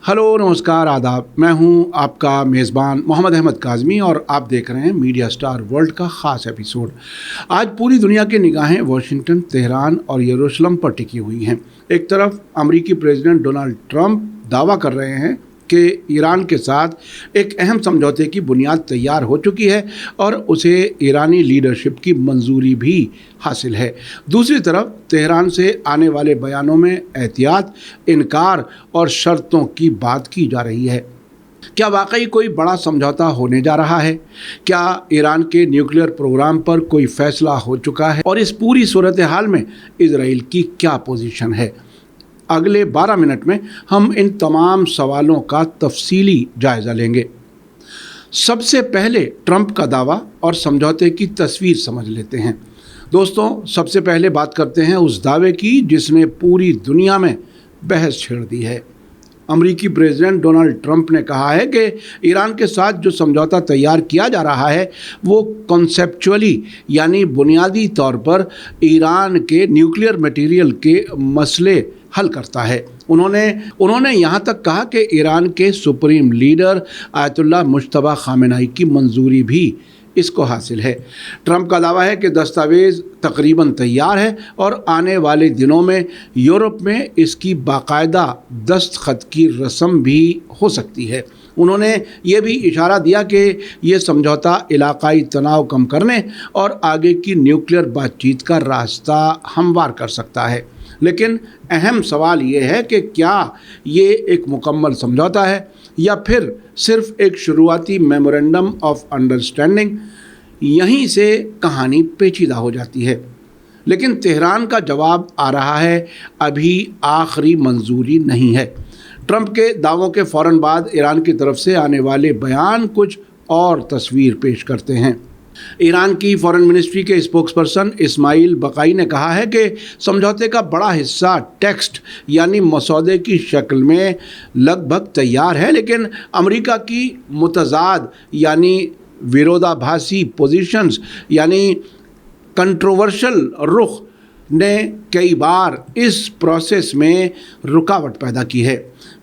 Hello नमस्कार आदाब, मैं हूं आपका मेज़बान मोहम्मद अहमद काज़मी और आप देख रहे हैं मीडिया स्टार वर्ल्ड का ख़ास एपिसोड। आज पूरी दुनिया की निगाहें वाशिंगटन, तेहरान और यरूशलेम पर टिकी हुई हैं। एक तरफ अमेरिकी प्रेसिडेंट डोनाल्ड ट्रंप दावा कर रहे हैं कि ईरान के साथ एक अहम समझौते की बुनियाद तैयार हो चुकी है और उसे ईरानी लीडरशिप की मंजूरी भी हासिल है। दूसरी तरफ तेहरान से आने वाले बयानों में एहतियात, इनकार और शर्तों की बात की जा रही है। क्या वाकई कोई बड़ा समझौता होने जा रहा है? क्या ईरान के न्यूक्लियर प्रोग्राम पर कोई फैसला हो चुका है? और इस पूरी सूरत हाल में इजराइल की क्या पोजीशन है? अगले 12 मिनट में हम इन तमाम सवालों का तफसीली जायज़ा लेंगे। सबसे पहले ट्रंप का दावा और समझौते की तस्वीर समझ लेते हैं। दोस्तों, सबसे पहले बात करते हैं उस दावे की जिसने पूरी दुनिया में बहस छेड़ दी है। अमेरिकी प्रेसिडेंट डोनाल्ड ट्रंप ने कहा है कि ईरान के साथ जो समझौता तैयार किया जा रहा है वो कॉन्सेप्चुअली यानी बुनियादी तौर पर ईरान के न्यूक्लियर मटेरियल के मसले हल करता है। उन्होंने यहाँ तक कहा कि ईरान के supreme leader Ayatollah Mojtaba Khamenei की मंजूरी भी इसको हासिल है। ट्रंप का दावा है कि दस्तावेज़ तकरीबन तैयार है और आने वाले दिनों में यूरोप में इसकी बाकायदा दस्तखत की रस्म भी हो सकती है। उन्होंने ये भी इशारा दिया कि ये समझौता इलाकाई तनाव कम करने और आगे की न्यूक्लियर बातचीत का रास्ता हमवार कर सकता है। लेकिन अहम सवाल ये है कि क्या ये एक मुकम्मल समझौता है या फिर सिर्फ एक शुरुआती मेमोरेंडम ऑफ अंडरस्टैंडिंग। यहीं से कहानी पेचीदा हो जाती है। लेकिन तेहरान का जवाब आ रहा है, अभी आखिरी मंजूरी नहीं है। ट्रंप के दावों के फ़ौरन बाद ईरान की तरफ से आने वाले बयान कुछ और तस्वीर पेश करते हैं। ईरान की फॉरेन मिनिस्ट्री के स्पोक्सपर्सन इस्माइल बकाई ने कहा है कि समझौते का बड़ा हिस्सा टेक्स्ट यानी मसौदे की शक्ल में लगभग तैयार है, लेकिन अमेरिका की मुतज़ाद यानी विरोधाभासी पोजीशंस यानी कंट्रोवर्शियल रुख ने कई बार इस प्रोसेस में रुकावट पैदा की है।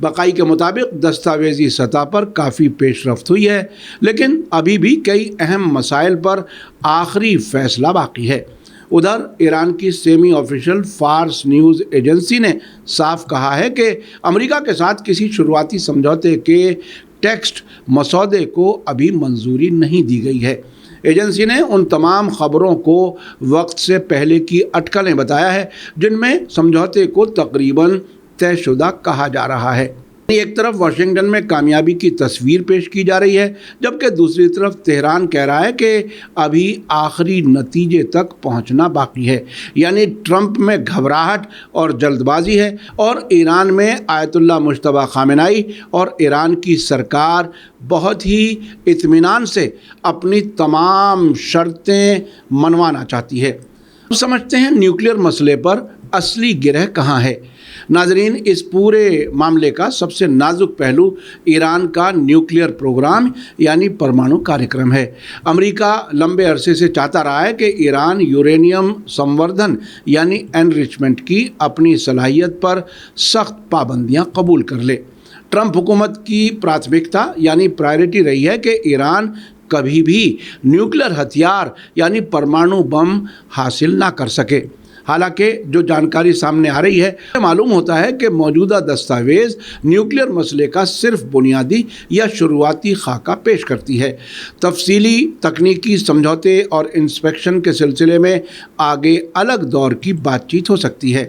बकाई के मुताबिक दस्तावेजी सतह पर काफ़ी पेशरफ्त हुई है, लेकिन अभी भी कई अहम मसाइल पर आखिरी फैसला बाकी है। उधर ईरान की semi official Fars news agency ने साफ कहा है कि अमेरिका के साथ किसी शुरुआती समझौते के टेक्स्ट मसौदे को अभी मंजूरी नहीं दी गई है। एजेंसी ने उन तमाम खबरों को वक्त से पहले की अटकलें बताया है जिनमें समझौते को तकरीबन तयशुदा कहा जा रहा है। एक तरफ वाशिंगटन में कामयाबी की तस्वीर पेश की जा रही है, जबकि दूसरी तरफ तेहरान कह रहा है कि अभी आखिरी नतीजे तक पहुंचना बाकी है। यानी ट्रंप में घबराहट और जल्दबाजी है और ईरान में आयतुल्लाह मुज्तबा खामेनेई और ईरान की सरकार बहुत ही इत्मीनान से अपनी तमाम शर्तें मनवाना चाहती है। समझते हैं न्यूक्लियर मसले पर असली गिरह कहाँ है। नाजरीन, इस पूरे मामले का सबसे नाजुक पहलू ईरान का न्यूक्लियर प्रोग्राम यानी परमाणु कार्यक्रम है। अमेरिका लंबे अरसे से चाहता रहा है कि ईरान यूरेनियम संवर्धन यानी एनरिचमेंट की अपनी सलाहियत पर सख्त पाबंदियां कबूल कर ले। ट्रंप हुकूमत की प्राथमिकता यानी प्रायोरिटी रही है कि ईरान कभी भी न्यूक्लियर हथियार यानी परमाणु बम हासिल ना कर सके। हालांकि जो जानकारी सामने आ रही है, मालूम होता है कि मौजूदा दस्तावेज़ न्यूक्लियर मसले का सिर्फ बुनियादी या शुरुआती खाका पेश करती है। तफसीली तकनीकी समझौते और इंस्पेक्शन के सिलसिले में आगे अलग दौर की बातचीत हो सकती है।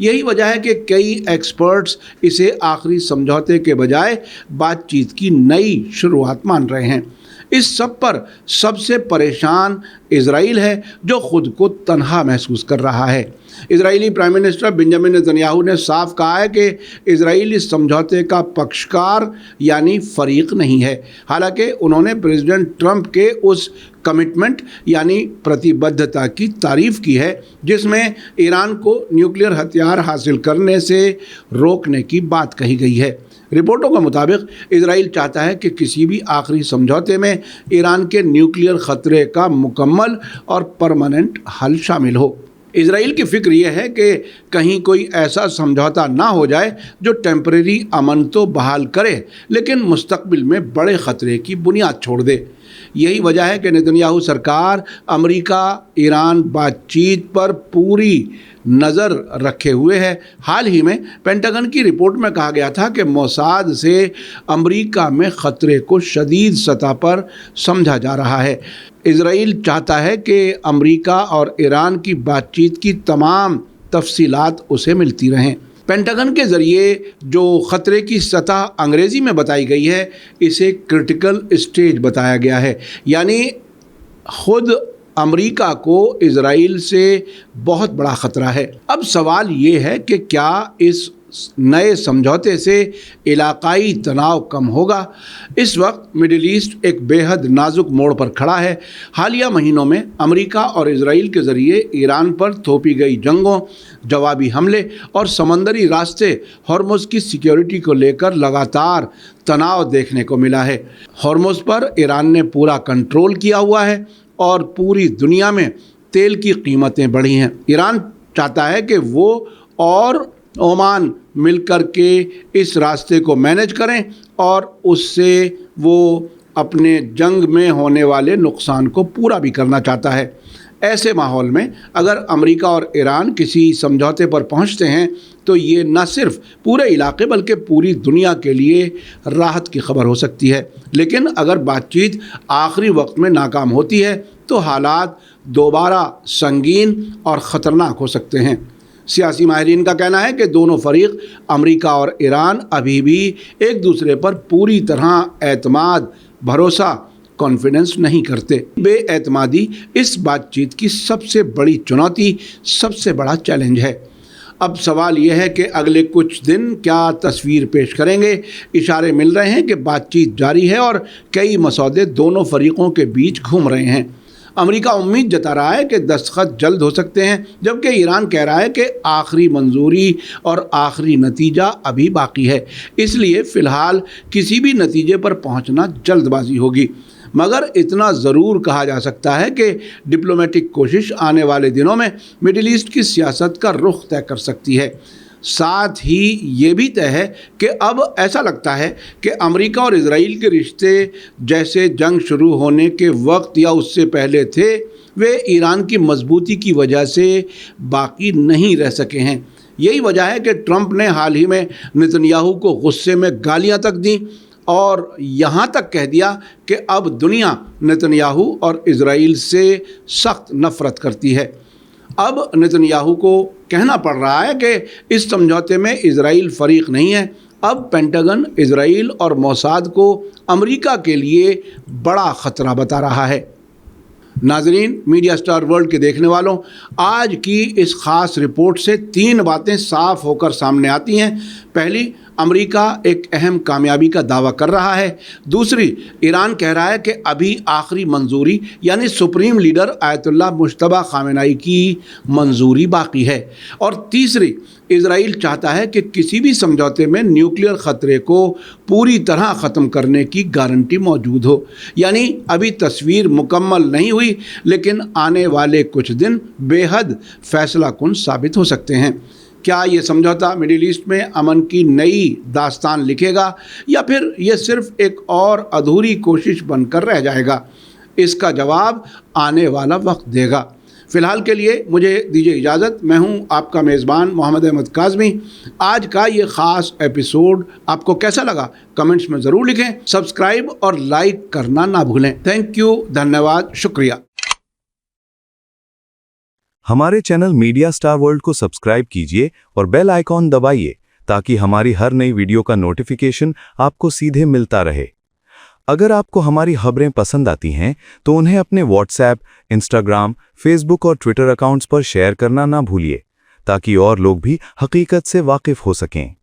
यही वजह है कि कई एक्सपर्ट्स इसे आखिरी समझौते के बजाय बातचीत की नई शुरुआत मान रहे हैं। इस सब पर सबसे परेशान इजराइल है, जो खुद को तन्हा महसूस कर रहा है। Israeli prime minister Benjamin Netanyahu ने साफ कहा है कि इजराइल इस समझौते का पक्षकार यानी फरीक नहीं है। हालांकि उन्होंने प्रेसिडेंट ट्रंप के उस कमिटमेंट यानी प्रतिबद्धता की तारीफ की है जिसमें ईरान को न्यूक्लियर हथियार हासिल करने से रोकने की बात कही गई है। रिपोर्टों के मुताबिक इजराइल चाहता है कि किसी भी आखिरी समझौते में ईरान के न्यूक्लियर ख़तरे का मुकम्मल और परमानेंट हल शामिल हो। इसराइल की फिक्र यह है कि कहीं कोई ऐसा समझौता ना हो जाए जो टेम्परेरी अमन तो बहाल करे लेकिन मुस्तकबिल में बड़े ख़तरे की बुनियाद छोड़ दे। यही वजह है कि नेतन्याहू सरकार अमेरिका ईरान बातचीत पर पूरी नज़र रखे हुए है। हाल ही में पेंटागन की रिपोर्ट में कहा गया था कि मोसाद से अमेरिका में ख़तरे को शदीद सतह पर समझा जा रहा है। इसराइल चाहता है कि अमेरिका और ईरान की बातचीत की तमाम तफसीलात उसे मिलती रहें। पेंटागन के ज़रिए जो ख़तरे की सतह अंग्रेज़ी में बताई गई है इसे क्रिटिकल स्टेज बताया गया है, यानी ख़ुद अमेरिका को इज़राइल से बहुत बड़ा ख़तरा है। अब सवाल ये है कि क्या इस नए समझौते से इलाकाई तनाव कम होगा। इस वक्त मिडिल ईस्ट एक बेहद नाजुक मोड़ पर खड़ा है। हालिया महीनों में अमेरिका और इज़राइल के ज़रिए ईरान पर थोपी गई जंगों, जवाबी हमले और समंदरी रास्ते हॉर्मुज़ की सिक्योरिटी को लेकर लगातार तनाव देखने को मिला है। हॉर्मुज़ पर ईरान ने पूरा कंट्रोल किया हुआ है और पूरी दुनिया में तेल की कीमतें बढ़ी हैं। ईरान चाहता है कि वो और ओमान मिलकर के इस रास्ते को मैनेज करें और उससे वो अपने जंग में होने वाले नुकसान को पूरा भी करना चाहता है। ऐसे माहौल में अगर अमेरिका और ईरान किसी समझौते पर पहुंचते हैं तो ये न सिर्फ पूरे इलाके बल्कि पूरी दुनिया के लिए राहत की खबर हो सकती है। लेकिन अगर बातचीत आखिरी वक्त में नाकाम होती है तो हालात दोबारा संगीन और ख़तरनाक हो सकते हैं। सियासी माहिरीन का कहना है कि दोनों फरीक अमेरिका और ईरान अभी भी एक दूसरे पर पूरी तरह एतमाद, भरोसा, कॉन्फिडेंस नहीं करते। बेएतमादी इस बातचीत की सबसे बड़ी चुनौती, सबसे बड़ा चैलेंज है। अब सवाल यह है कि अगले कुछ दिन क्या तस्वीर पेश करेंगे। इशारे मिल रहे हैं कि बातचीत जारी है और कई मसौदे दोनों फरीकों के बीच घूम रहे हैं। अमेरिका उम्मीद जता रहा है कि दस्तखत जल्द हो सकते हैं, जबकि ईरान कह रहा है कि आखिरी मंजूरी और आखिरी नतीजा अभी बाकी है। इसलिए फ़िलहाल किसी भी नतीजे पर पहुंचना जल्दबाजी होगी। मगर इतना ज़रूर कहा जा सकता है कि डिप्लोमेटिक कोशिश आने वाले दिनों में मिडिल ईस्ट की सियासत का रुख तय कर सकती है। साथ ही ये भी तय है कि अब ऐसा लगता है कि अमेरिका और इज़राइल के रिश्ते जैसे जंग शुरू होने के वक्त या उससे पहले थे, वे ईरान की मजबूती की वजह से बाकी नहीं रह सके हैं। यही वजह है कि ट्रंप ने हाल ही में नेतन्याहू को गुस्से में गालियां तक दी और यहाँ तक कह दिया कि अब दुनिया नेतन्याहू और इज़राइल से सख्त नफ़रत करती है। अब नेतन्याहू को कहना पड़ रहा है कि इस समझौते में इज़राइल फरीक नहीं है। अब पेंटागन इज़राइल और मोसाद को अमेरिका के लिए बड़ा ख़तरा बता रहा है। नाजरीन, मीडिया स्टार वर्ल्ड के देखने वालों, आज की इस ख़ास रिपोर्ट से 3 बातें साफ होकर सामने आती हैं। पहली, अमेरिका एक अहम कामयाबी का दावा कर रहा है। दूसरी, ईरान कह रहा है कि अभी आखिरी मंजूरी यानी supreme leader Ayatollah Mojtaba Khamenei की मंजूरी बाकी है। और तीसरी, इज़राइल चाहता है कि किसी भी समझौते में न्यूक्लियर ख़तरे को पूरी तरह ख़त्म करने की गारंटी मौजूद हो। यानी अभी तस्वीर मुकम्मल नहीं हुई, लेकिन आने वाले कुछ दिन बेहद फैसला कुन साबित हो सकते हैं। क्या ये समझौता मिडिल ईस्ट में अमन की नई दास्तान लिखेगा या फिर ये सिर्फ एक और अधूरी कोशिश बनकर रह जाएगा? इसका जवाब आने वाला वक्त देगा। फ़िलहाल के लिए मुझे दीजिए इजाज़त। मैं हूं आपका मेज़बान मोहम्मद अहमद काज़मी। आज का ये ख़ास एपिसोड आपको कैसा लगा कमेंट्स में ज़रूर लिखें। सब्सक्राइब और लाइक करना ना भूलें। थैंक यू, धन्यवाद, शुक्रिया। हमारे चैनल मीडिया स्टार वर्ल्ड को सब्सक्राइब कीजिए और बेल आइकॉन दबाइए ताकि हमारी हर नई वीडियो का नोटिफिकेशन आपको सीधे मिलता रहे। अगर आपको हमारी खबरें पसंद आती हैं तो उन्हें अपने व्हाट्सएप, इंस्टाग्राम, फेसबुक और ट्विटर अकाउंट्स पर शेयर करना ना भूलिए ताकि और लोग भी हकीकत से वाकिफ हो सकें।